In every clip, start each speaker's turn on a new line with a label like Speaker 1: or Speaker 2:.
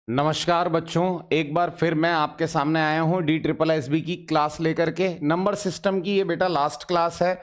Speaker 1: नमस्कार बच्चों, एक बार फिर मैं आपके सामने आया हूं DSSB की क्लास लेकर के। नंबर सिस्टम की ये बेटा लास्ट क्लास है।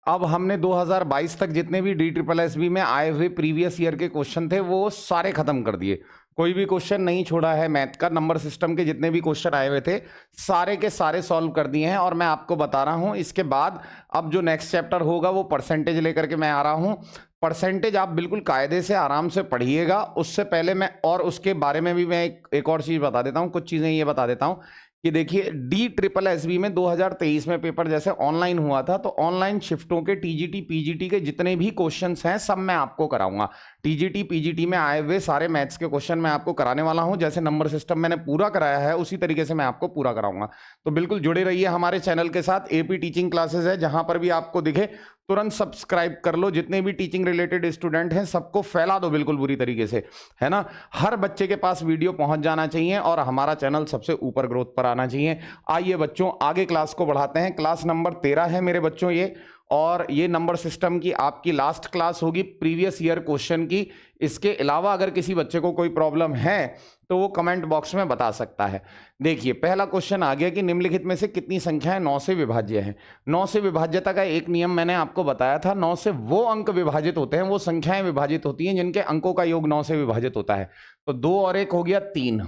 Speaker 1: अब हमने 2022 तक जितने भी DSSB में आए हुए प्रीवियस ईयर के क्वेश्चन थे वो सारे खत्म कर दिए। कोई भी क्वेश्चन नहीं छोड़ा है मैथ का। नंबर सिस्टम के जितने भी क्वेश्चन आए हुए थे सारे के सारे सॉल्व कर दिए हैं। और मैं आपको बता रहा हूं इसके बाद अब जो नेक्स्ट चैप्टर होगा वो परसेंटेज लेकर के मैं आ रहा हूं। परसेंटेज आप बिल्कुल कायदे से आराम से पढ़िएगा। उससे पहले मैं और उसके बारे में भी मैं एक और चीज़ बता देता हूँ, कुछ चीज़ें ये बता देता हूँ कि देखिए DSSB में 2023 में पेपर जैसे ऑनलाइन हुआ था तो ऑनलाइन शिफ्टों के TGT PGT के जितने भी क्वेश्चंस हैं सब मैं आपको कराऊंगा। TGT PGT में आए हुए सारे मैथ्स के क्वेश्चन मैं आपको कराने वाला हूं। जैसे नंबर सिस्टम मैंने पूरा कराया है उसी तरीके से मैं आपको पूरा कराऊंगा। तो बिल्कुल जुड़े रहिए हमारे चैनल के साथ। AP टीचिंग क्लासेस है, जहां पर भी आपको दिखे तुरंत सब्सक्राइब कर लो। जितने भी टीचिंग रिलेटेड स्टूडेंट हैं सबको फैला दो बिल्कुल बुरी तरीके से, है ना। हर बच्चे के पास वीडियो पहुंच जाना चाहिए और हमारा चैनल सबसे ऊपर ग्रोथ पर आना चाहिए। आइए बच्चों आगे क्लास को बढ़ाते हैं। क्लास नंबर 13 है मेरे बच्चों ये, और ये नंबर सिस्टम की आपकी लास्ट क्लास होगी प्रीवियस ईयर क्वेश्चन की। इसके अलावा अगर किसी बच्चे को कोई प्रॉब्लम है तो वो कमेंट बॉक्स में बता सकता है। देखिए पहला क्वेश्चन आ गया कि निम्नलिखित में से कितनी संख्याएं 9 से विभाज्य हैं। 9 से विभाज्यता का एक नियम मैंने आपको बताया था। 9 से वो अंक विभाजित होते हैं, वो संख्याएं विभाजित होती हैं जिनके अंकों का योग 9 से विभाजित होता है। तो 2 और 1 हो गया 3,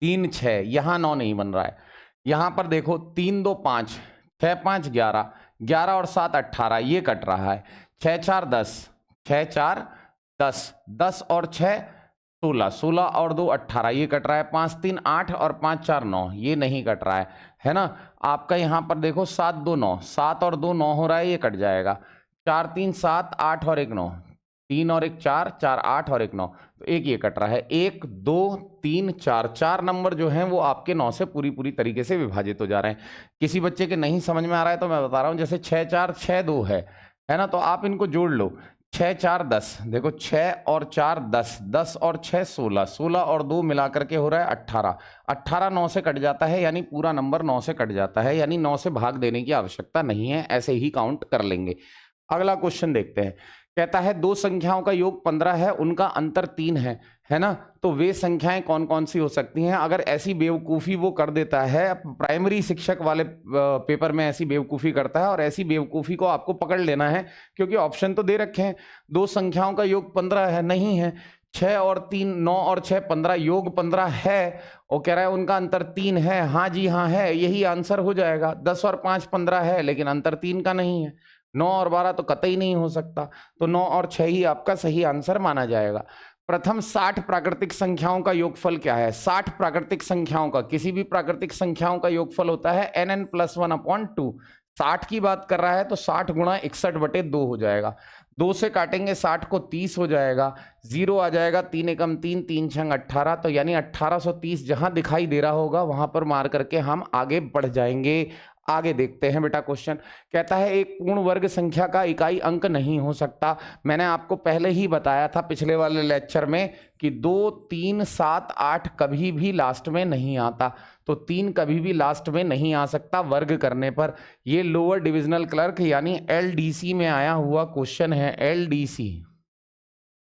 Speaker 1: 3 6, यहां 9 नहीं बन रहा है। यहां पर देखो 3 2 5, 6 5 11, 11 और 7 18, ये कट रहा है। 6 4 10, 6 4 10, 10 और 6 16, 16 और 2 18, ये कट रहा है। 5 3 8 और 5 4 9, ये नहीं कट रहा है ना। आपका यहाँ पर देखो 7 2 9, 7 और 2 9 हो रहा है, ये कट जाएगा। 4 3 7, 8 और 1 9, 3 और 1 4, 4 8 और 1 9, तो एक ये कट रहा है। 1 2 3 4, 4 नंबर जो हैं वो आपके 9 से पूरी तरीके से विभाजित हो जा रहे हैं। किसी बच्चे के नहीं समझ में आ रहा है तो मैं बता रहा हूँ, जैसे 6 4 6 2 है ना, तो आप इनको जोड़ लो। 6 4 10, देखो 6 और 4 10, 10 और 6 16, 16 और 2 मिला करके हो रहा है 18, 18 9 से कट जाता है, यानी पूरा नंबर 9 से कट जाता है, यानी 9 से भाग देने की आवश्यकता नहीं है, ऐसे ही काउंट कर लेंगे। अगला क्वेश्चन देखते हैं। कहता है दो संख्याओं का योग 15 है, उनका अंतर 3 है ना। तो वे संख्याएं कौन कौन सी हो सकती हैं। अगर ऐसी बेवकूफ़ी वो कर देता है, प्राइमरी शिक्षक वाले पेपर में ऐसी बेवकूफ़ी करता है, और ऐसी बेवकूफ़ी को आपको पकड़ लेना है क्योंकि ऑप्शन तो दे रखे हैं। दो संख्याओं का योग 15 है, नहीं है। 6 और 3, 9 और 6 15, योग 15 है, और कह रहा है उनका अंतर 3 है। हाँ जी हाँ है, यही आंसर हो जाएगा। 10 और 5 15 है, लेकिन अंतर 3 का नहीं है। 9 और 12 तो कतई नहीं हो सकता, तो 9 और 6 ही आपका सही आंसर माना जाएगा। प्रथम 60 प्राकृतिक संख्याओं का योगफल क्या है। 60 प्राकृतिक संख्याओं का, किसी भी प्राकृतिक संख्याओं का योगफल होता है nn + 1/2। 60 की बात कर रहा है तो 60 गुणा 61/2 हो जाएगा। 2 से काटेंगे 60 को, 30 हो जाएगा। 0 आ जाएगा, 3 एकम 3, 3 छंग 18, तो यानी 1830 जहां दिखाई दे रहा होगा वहां पर मार करके हम आगे बढ़ जाएंगे। आगे देखते हैं बेटा क्वेश्चन। कहता है एक पूर्ण वर्ग संख्या का इकाई अंक नहीं हो सकता। मैंने आपको पहले ही बताया था पिछले वाले लेक्चर में कि 2 3 7 8 कभी भी लास्ट में नहीं आता, तो 3 कभी भी लास्ट में नहीं आ सकता वर्ग करने पर। ये लोअर डिविजनल क्लर्क यानी LDC में आया हुआ क्वेश्चन है।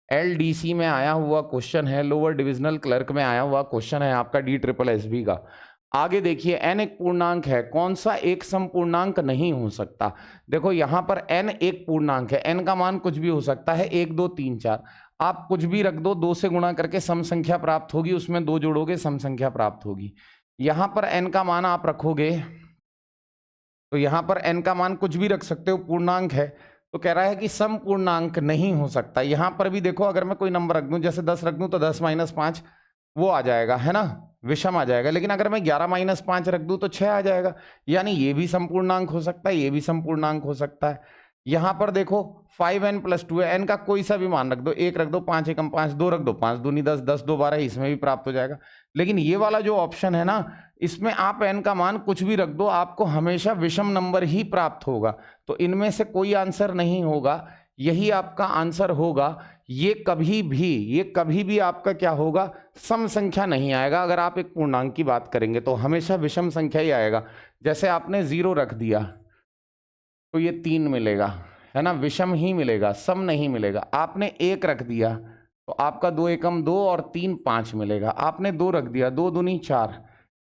Speaker 1: LDC में आया हुआ क्वेश्चन है, लोअर डिविजनल क्लर्क में आया हुआ क्वेश्चन है आपका DSSB का। आगे देखिए, n एक पूर्णांक है, कौन सा एक सम पूर्णांक नहीं हो सकता। देखो यहां पर n एक पूर्णांक है, n का मान कुछ भी हो सकता है, 1 2 3 4, आप कुछ भी रख दो, 2 से गुणा करके सम संख्या प्राप्त होगी, उसमें 2 जोड़ोगे सम संख्या प्राप्त होगी। यहां पर n का मान आप रखोगे तो यहां पर n का मान कुछ भी रख सकते हो, पूर्णांक है, तो कह रहा है कि सम पूर्णांक नहीं हो सकता। यहां पर भी देखो, अगर मैं कोई नंबर रख दूं, जैसे 10 रख दूं तो 10 - 5 वो आ जाएगा, है ना, विषम आ जाएगा। लेकिन अगर मैं 11 - 5 रख दूं तो 6 आ जाएगा, यानी ये भी संपूर्णांक हो सकता है, ये भी संपूर्णांक हो सकता है। यहां पर देखो 5n + 2 है, n का कोई सा भी मान रख दो, 1 रख दो, 5 एकम 5, 2 रख दो, 5 दूनी 10, 10 2 12, इसमें भी प्राप्त हो जाएगा। लेकिन ये वाला जो ऑप्शन है ना, इसमें आप n का मान कुछ भी रख दो, आपको हमेशा विषम नंबर ही प्राप्त होगा। तो इनमें से कोई आंसर नहीं होगा, यही आपका आंसर होगा। ये कभी भी आपका क्या होगा, सम संख्या नहीं आएगा। अगर आप एक पूर्णांक की बात करेंगे तो हमेशा विषम संख्या ही आएगा। जैसे आपने 0 रख दिया तो ये 3 मिलेगा, है ना, विषम ही मिलेगा, सम नहीं मिलेगा। आपने 1 रख दिया तो आपका 2 एकम 2 और 3 5 मिलेगा। आपने 2 रख दिया, 2 दूनी 4,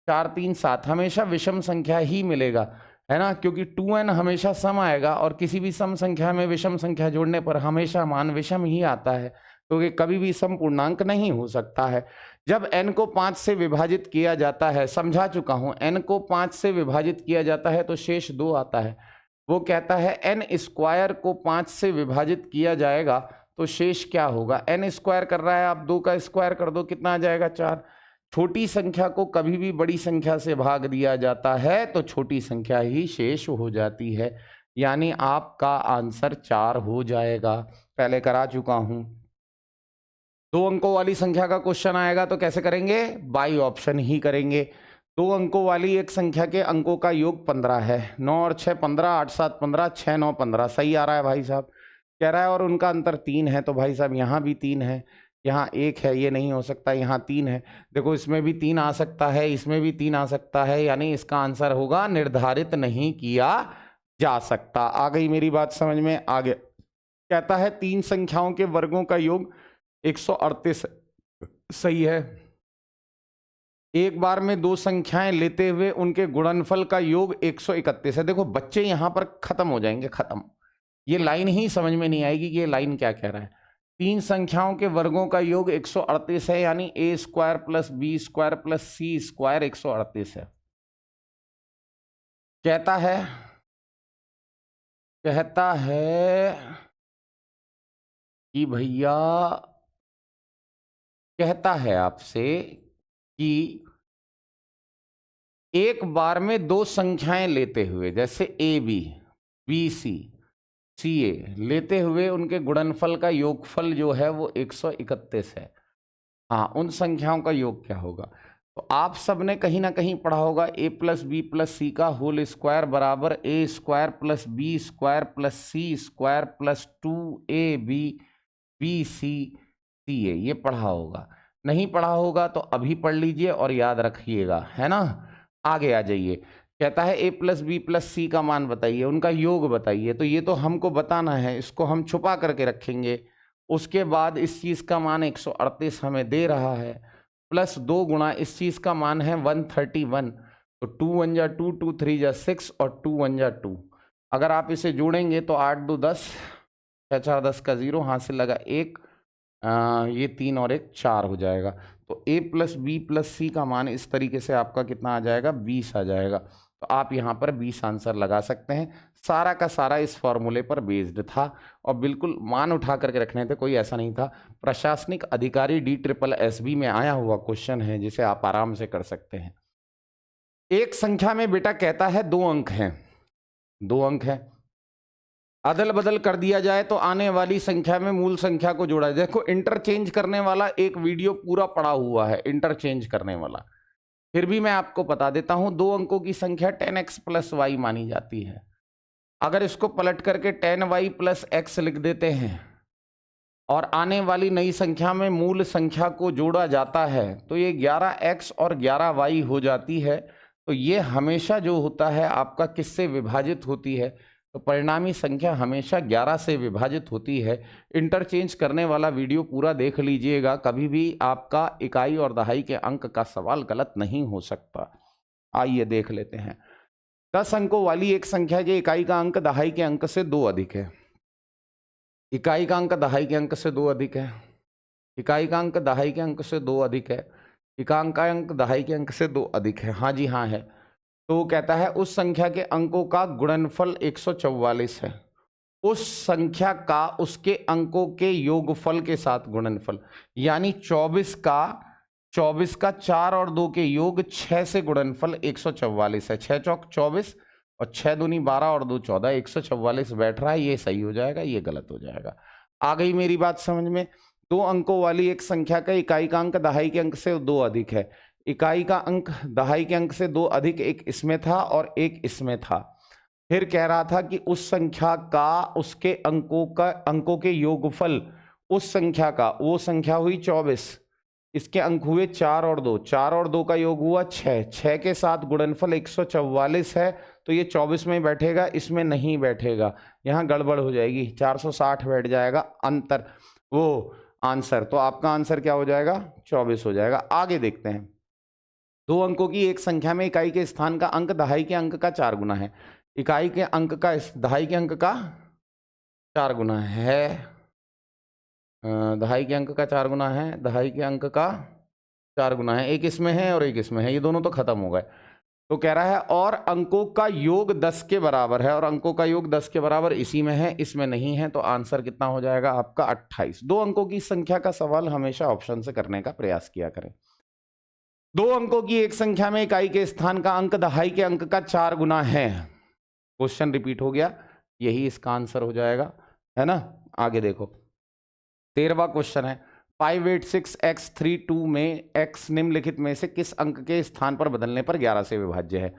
Speaker 1: 4 3 7, हमेशा विषम संख्या ही मिलेगा, है ना, क्योंकि 2n हमेशा सम आएगा और किसी भी सम संख्या में विषम संख्या जोड़ने पर हमेशा मान विषम ही आता है, क्योंकि कभी भी सम पूर्णांक नहीं हो सकता है। जब n को 5 से विभाजित किया जाता है, समझा चुका हूं, n को 5 से विभाजित किया जाता है तो शेष 2 आता है। वो कहता है n स्क्वायर को 5 से विभाजित किया जाएगा तो शेष क्या होगा। n स्क्वायर कर रहा है, आप 2 का स्क्वायर कर दो, कितना आ जाएगा 4। छोटी संख्या को कभी भी बड़ी संख्या से भाग दिया जाता है तो छोटी संख्या ही शेष हो जाती है, यानी आपका आंसर 4 हो जाएगा। पहले करा चुका हूं। 2 अंकों वाली संख्या का क्वेश्चन आएगा तो कैसे करेंगे, बाई ऑप्शन ही करेंगे। 2 अंकों वाली एक संख्या के अंकों का योग 15 है, 9 और 6 15, 8 7 15, 6 9 15, सही आ रहा है भाई साहब, कह रहा है। और उनका अंतर 3 है, तो भाई साहब यहाँ भी 3 है, यहाँ 1 है, ये नहीं हो सकता, यहाँ 3 है, देखो इसमें भी 3 आ सकता है, इसमें भी 3 आ सकता है, यानी इसका आंसर होगा निर्धारित नहीं किया जा सकता। आ गई मेरी बात समझ में? आगे कहता है 3 संख्याओं के वर्गों का योग 138, सही है। एक बार में 2 संख्याएं लेते हुए उनके गुणनफल का योग 131 है। देखो बच्चे यहां पर खत्म हो जाएंगे, खत्म, ये लाइन ही समझ में नहीं आएगी कि ये लाइन क्या कह रहा है। 3 संख्याओं के वर्गों का योग 138 है, यानी a square plus B square plus C square 138 है। कहता है कि भैया, कहता है आपसे कि एक बार में 2 संख्याएं लेते हुए, जैसे A B, B C, C ए लेते हुए उनके गुणनफल का योगफल जो है वो 131 है। हाँ, उन संख्याओं का योग क्या होगा? तो आप सबने कहीं ना कहीं पढ़ा होगा a plus B plus C का होल स्क्वायर बराबर a square plus B square plus C square plus 2ab B C C A, ये पढ़ा होगा। नहीं पढ़ा होगा तो अभी पढ़ लीजिए और याद रखिएगा, है ना। आगे आ जाइए, कहता है a plus B plus C का मान बताइए, उनका योग बताइए। तो ये तो हमको बताना है, इसको हम छुपा करके रखेंगे। उसके बाद इस चीज़ का मान 138 हमें दे रहा है, प्लस 2 गुणा इस चीज़ का मान है 131, तो 2 1 जा 2, 2 3 जा 6 और 2 1 जा 2। अगर आप इसे जोड़ेंगे तो 8 2 10, 6 4 10 का 0, हाथ से लगा 1, ये 3 और 1 4 हो जाएगा। तो a plus B plus C का मान इस तरीके से आपका कितना आ जाएगा, 20 आ जाएगा। तो आप यहाँ पर 20 आंसर लगा सकते हैं। सारा का सारा इस फॉर्मूले पर बेस्ड था और बिल्कुल मान उठा करके रखने थे, कोई ऐसा नहीं था। प्रशासनिक अधिकारी DSSB में आया हुआ क्वेश्चन है, जिसे आप आराम से कर सकते हैं। एक संख्या में बेटा कहता है 2 अंक हैं, 2 अंक है, अदल बदल कर दिया जाए तो आने वाली संख्या में मूल संख्या को जोड़ा जाए। देखो इंटरचेंज करने वाला एक वीडियो पूरा पड़ा हुआ है, इंटरचेंज करने वाला, फिर भी मैं आपको बता देता हूं। 2 अंकों की संख्या 10x प्लस वाई मानी जाती है। अगर इसको पलट करके 10y प्लस x लिख देते हैं और आने वाली नई संख्या में मूल संख्या को जोड़ा जाता है तो ये 11x और 11y हो जाती है। तो ये हमेशा जो होता है आपका किससे विभाजित होती है, तो परिणामी संख्या हमेशा 11 से विभाजित होती है। इंटरचेंज करने वाला वीडियो पूरा देख लीजिएगा, कभी भी आपका इकाई और दहाई के अंक का सवाल गलत नहीं हो सकता। आइए देख लेते हैं। 10 अंकों वाली एक संख्या के इकाई का अंक दहाई के अंक से 2 अधिक है। इकाई का अंक दहाई के अंक से 2 अधिक है, इकाई का अंक दहाई के अंक से 2 अधिक है, इकाई का अंक दहाई के अंक से 2 अधिक है। हाँ जी हाँ है। तो कहता है उस संख्या के अंकों का गुणनफल 144 है। उस संख्या का उसके अंकों के योगफल के साथ गुणनफल, यानी 24 का 4 और 2 के योग 6 से गुणनफल 144 है। 6 चौक 24 और 6 दूनी 12 और 2 14, 144 बैठ रहा है। ये सही हो जाएगा, ये गलत हो जाएगा। आ गई मेरी बात समझ में। 2 अंकों वाली एक संख्या का इकाई का अंक दहाई के अंक से 2 अधिक है। इकाई का अंक दहाई के अंक से 2 अधिक एक इसमें था और एक इसमें था। फिर कह रहा था कि उस संख्या का उसके अंकों के योगफल, उस संख्या का, वो संख्या हुई 24, इसके अंक हुए 4 और 2, 4 और 2 का योग हुआ 6, 6 के साथ गुणनफल 144 है। तो ये 24 में बैठेगा, इसमें नहीं बैठेगा, यहाँ गड़बड़ हो जाएगी, 460 बैठ जाएगा। अंतर वो आंसर। तो आपका आंसर क्या हो जाएगा? 24 हो जाएगा। आगे देखते हैं। 2 अंकों की एक संख्या में इकाई के स्थान का अंक दहाई के अंक का 4 गुना है। इकाई के अंक का दहाई के अंक का 4 गुना है। दहाई के अंक का 4 गुना है, दहाई के अंक का 4 गुना है। एक इसमें है और एक इसमें है, ये दोनों तो खत्म हो गए। तो कह रहा है और अंकों का योग 10 के बराबर है, और अंकों का योग 10 के बराबर इसी में है, इसमें नहीं है। तो आंसर कितना हो जाएगा आपका? 28। 2 अंकों की संख्या का सवाल हमेशा ऑप्शन से करने का प्रयास किया करें। 2 अंकों की एक संख्या में इकाई के स्थान का अंक दहाई के अंक का 4 गुना है। क्वेश्चन रिपीट हो गया, यही इसका आंसर हो जाएगा, है ना। आगे देखो, 13वां क्वेश्चन है। 586x32 में x निम्नलिखित में से किस अंक के स्थान पर बदलने पर 11 से विभाज्य है?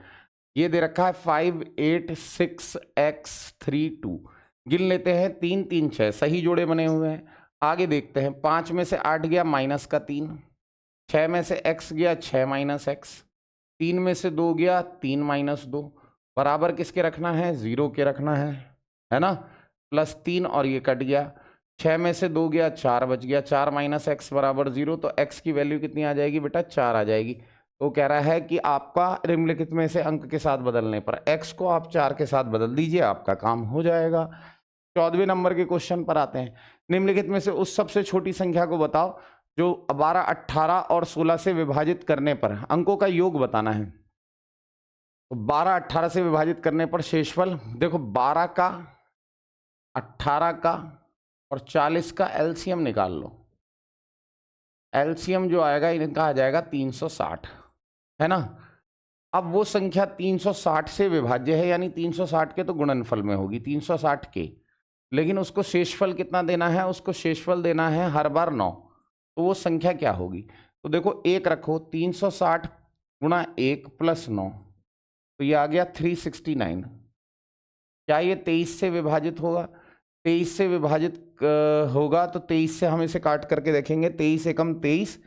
Speaker 1: ये दे रखा है 586x32। गिन लेते हैं, 3 3 6 सही जोड़े बने हुए हैं। आगे देखते हैं, 5 में से 8 गया माइनस का 3, 6 में से x गया 6 माइनस एक्स, 3 में से 2 गया 3 माइनस 2, बराबर किसके रखना है? 0 के रखना है ना। प्लस 3 और ये कट गया, 6 में से 2 गया 4 बच गया, 4 माइनस एक्स बराबर 0। तो x की वैल्यू कितनी आ जाएगी बेटा? 4 आ जाएगी। तो कह रहा है कि आपका निम्नलिखित में से अंक के साथ बदलने पर x को आप 4 के साथ बदल दीजिए, आपका काम हो जाएगा। 14वें नंबर के क्वेश्चन पर आते हैं। निम्नलिखित में से उस सबसे छोटी संख्या को बताओ जो 12, 18 और 16 से विभाजित करने पर अंकों का योग बताना है। तो 12, 18 से विभाजित करने पर शेषफल देखो, 12 का, 18 का और 40 का एलसीएम निकाल लो। एलसीएम जो आएगा इनका आ जाएगा 360, है ना। अब वो संख्या 360 से विभाज्य है, यानी 360 के तो गुणनफल में होगी 360 के, लेकिन उसको शेषफल कितना देना है? उसको शेषफल देना है हर बार 9। तो वो संख्या क्या होगी? तो देखो, 1 रखो, 360 गुणा 1 प्लस 9, तो ये आ गया 369। क्या ये 23 से विभाजित होगा? 23 से विभाजित होगा तो 23 से हम इसे काट करके देखेंगे। 23 एकम 23,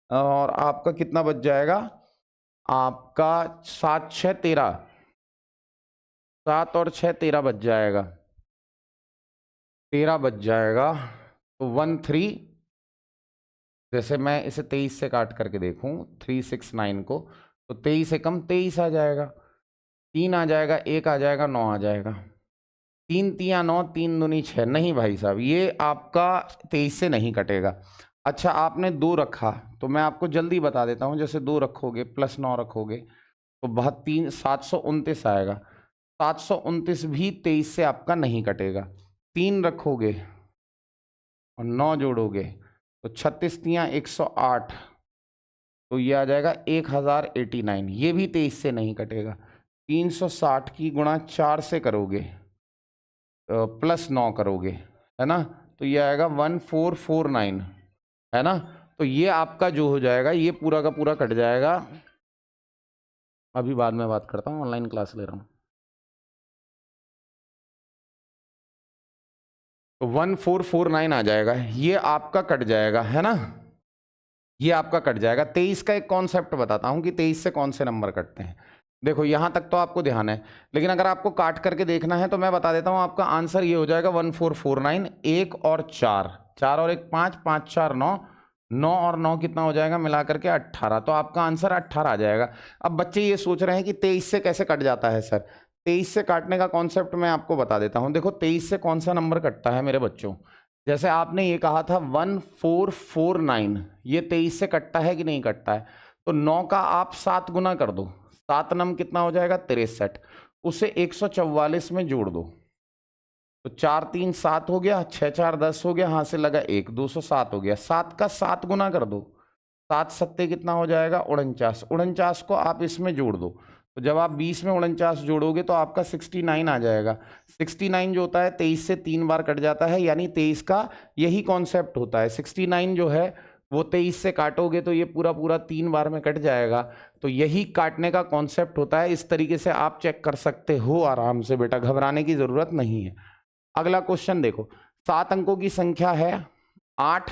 Speaker 1: और आपका कितना बच जाएगा? आपका 7 6 13, 7 और 6 13 बच जाएगा, 13 बच जाएगा। तो 13, जैसे मैं इसे 23 से काट करके देखूं 369 को, तो 23 एकम 23 आ जाएगा, 3 आ जाएगा, 1 आ जाएगा, 9 आ जाएगा। 3 3 9, 3 दूनी 6। नहीं भाई साहब, ये आपका 23 से नहीं कटेगा। अच्छा, आपने 2 रखा, तो मैं आपको जल्दी बता देता हूँ। जैसे 2 रखोगे प्लस 9 रखोगे तो 729 आएगा। 729 भी 23 से आपका नहीं कटेगा। 3 रखोगे और 9 जोड़ोगे तो 36 तियाँ 108, तो ये आ जाएगा 1089। ये भी 23 से नहीं कटेगा। 360 की गुणा 4 से करोगे, प्लस 9 करोगे, है ना, तो ये आएगा 1449, है ना। तो ये आपका जो हो जाएगा, ये पूरा का पूरा कट जाएगा। अभी बाद में बात करता हूँ, ऑनलाइन क्लास ले रहा हूँ। तो 1449 आ जाएगा, ये आपका कट जाएगा, है ना, ये आपका कट जाएगा। 23 का एक कॉन्सेप्ट बताता हूँ कि 23 से कौन से नंबर कटते हैं। देखो, यहां तक तो आपको ध्यान है, लेकिन अगर आपको काट करके देखना है तो मैं बता देता हूं। आपका आंसर ये हो जाएगा 1449। 1 और 4, 4 और 1 5, 5 4 9, 9 और 9 कितना हो जाएगा मिला करके 18। तो आपका आंसर 18 आ जाएगा। अब बच्चे ये सोच रहे हैं कि 23 से कैसे कट जाता है सर। 23 से काटने का कॉन्सेप्ट मैं आपको बता देता हूँ। देखो, 23 से कौन सा नंबर कटता है मेरे बच्चों? जैसे आपने ये कहा था 1449, ये 23 से कटता है कि नहीं कटता है? तो 9 का आप 7 गुना कर दो, 7 नम कितना हो जाएगा? 63, उसे 144 में जोड़ दो, तो 4 3 7 हो गया, 6 4 10 हो गया, हाथ से लगा 1, 207 हो गया। 7 का 7 गुना कर दो, 7 सत्ते कितना हो जाएगा? 49। 49 को आप इसमें जोड़ दो, तो जब आप 20 में 49 जोड़ोगे तो आपका 69 आ जाएगा। 69 जो होता है 23 से 3 बार कट जाता है, यानी 23 का यही कॉन्सेप्ट होता है। 69 जो है वो 23 से काटोगे तो ये पूरा पूरा 3 बार में कट जाएगा। तो यही काटने का कॉन्सेप्ट होता है। इस तरीके से आप चेक कर सकते हो आराम से, बेटा घबराने की जरूरत नहीं है। अगला क्वेश्चन देखो, 7 अंकों की संख्या है 8।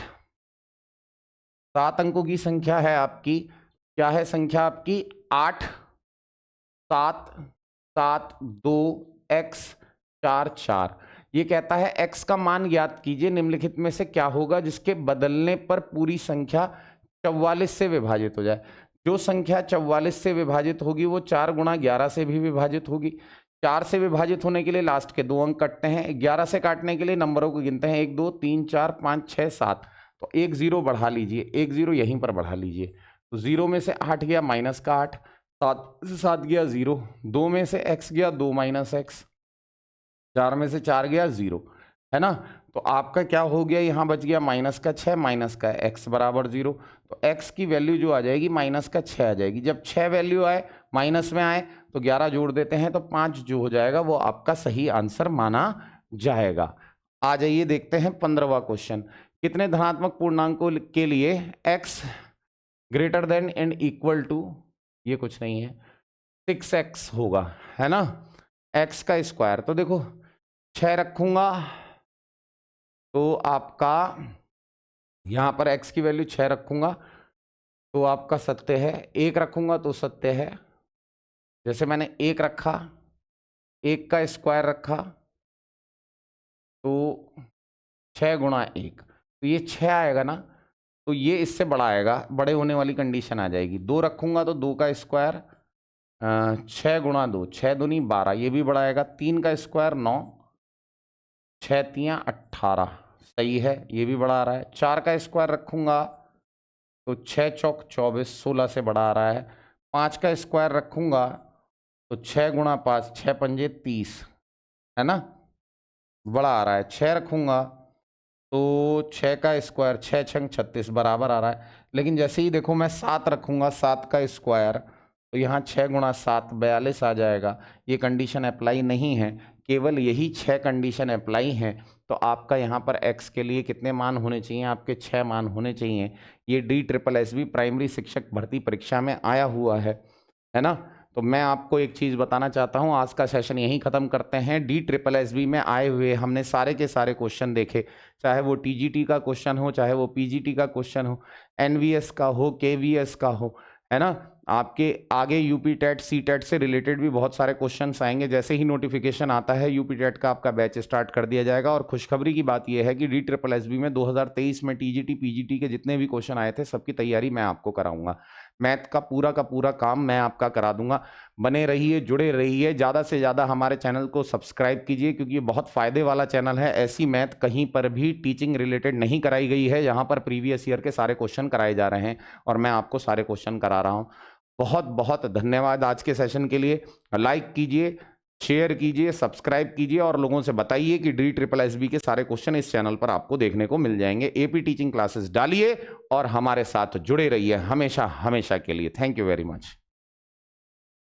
Speaker 1: 7 अंकों की संख्या है आपकी, क्या है संख्या आपकी? 8, 7 7 2 x 4 4। ये कहता है x का मान ज्ञात कीजिए, निम्नलिखित में से क्या होगा जिसके बदलने पर पूरी संख्या 44 से विभाजित हो जाए। जो संख्या 44 से विभाजित होगी वो 4 गुणा 11 से भी विभाजित होगी। 4 से विभाजित होने के लिए लास्ट के 2 अंक कटते हैं, 11 से काटने के लिए नंबरों को गिनते हैं, 1 2 3 4 5 6 7, तो 1 0 बढ़ा लीजिए, 1 0 यहीं पर बढ़ा लीजिए। तो 0 में से 8 गया माइनस का 8, 7 से 7 गया 0, 2 में से x गया 2 माइनस एक्स, 4 में से 4 गया 0, है ना। तो आपका क्या हो गया, यहाँ बच गया माइनस का 6 माइनस का x बराबर 0। तो x की वैल्यू जो आ जाएगी माइनस का 6 आ जाएगी। जब 6 वैल्यू आए माइनस में आए तो 11 जोड़ देते हैं, तो 5 जो हो जाएगा वो आपका सही आंसर माना जाएगा। आ जाइए देखते हैं 15वां क्वेश्चन। कितने धनात्मक पूर्णांकों के लिए x greater than and equal to, ये कुछ नहीं है, 6x होगा, है ना, x का स्क्वायर। तो देखो 6 रखूंगा तो आपका यहां पर x की वैल्यू 6 रखूंगा तो आपका सत्य है, 1 रखूंगा तो सत्य है। जैसे मैंने 1 रखा, 1 का स्क्वायर रखा तो 6 गुणा 1, तो ये 6 आएगा ना, तो ये इससे बड़ा आएगा, बड़े होने वाली कंडीशन आ जाएगी। 2 रखूंगा तो 2 का स्क्वायर 6 गुणा 2, 6 दूनी 12, ये भी बड़ा आएगा। 3 का स्क्वायर 9, 6 तियां 18, सही है, ये भी बड़ा आ रहा है। 4 का स्क्वायर रखूंगा तो 6 चौक 24, 16 से बड़ा आ रहा है। 5 का स्क्वायर रखूंगा तो 6 गुणा 5, 6 पंजे 30, है ना, बड़ा आ रहा है। 6 रखूंगा तो 6 का स्क्वायर 6 छंग 36 बराबर आ रहा है। लेकिन जैसे ही देखो मैं 7 रखूंगा, 7 का स्क्वायर, तो यहाँ 6 गुणा 7 42 आ जाएगा। ये कंडीशन अप्लाई नहीं है, केवल यही 6 कंडीशन अप्लाई हैं। तो आपका यहाँ पर x के लिए कितने मान होने चाहिए, आपके 6 मान होने चाहिए। ये DSSB प्राइमरी शिक्षक भर्ती परीक्षा में आया हुआ है ना। तो मैं आपको एक चीज़ बताना चाहता हूँ, आज का सेशन यहीं ख़त्म करते हैं। DSSB में आए हुए हमने सारे के सारे क्वेश्चन देखे, चाहे वो TGT का क्वेश्चन हो, चाहे वो PGT का क्वेश्चन हो, NVS का हो, KVS का हो, है ना। आपके आगे यूपी टेट सी टेट से रिलेटेड भी बहुत सारे क्वेश्चंस आएंगे। जैसे ही नोटिफिकेशन आता है यूपी टेट का आपका बैच स्टार्ट कर दिया जाएगा। और खुशखबरी की बात यह है कि DSSB में 2023 में TGT PGT के जितने भी क्वेश्चन आए थे सबकी तैयारी मैं आपको कराऊंगा। मैथ का पूरा काम मैं आपका करा दूंगा। बने रहिए, जुड़े रहिए, ज़्यादा से ज़्यादा हमारे चैनल को सब्सक्राइब कीजिए, क्योंकि ये बहुत फ़ायदे वाला चैनल है। ऐसी मैथ कहीं पर भी टीचिंग रिलेटेड नहीं कराई गई है। यहाँ पर प्रीवियस ईयर के सारे क्वेश्चन कराए जा रहे हैं और मैं आपको सारे क्वेश्चन करा रहा हूँ। बहुत बहुत धन्यवाद आज के सेशन के लिए। लाइक कीजिए, शेयर कीजिए, सब्सक्राइब कीजिए और लोगों से बताइए कि DSSB के सारे क्वेश्चन इस चैनल पर आपको देखने को मिल जाएंगे। AP टीचिंग क्लासेस डालिए और हमारे साथ जुड़े रहिए हमेशा हमेशा के लिए। Thank you very much.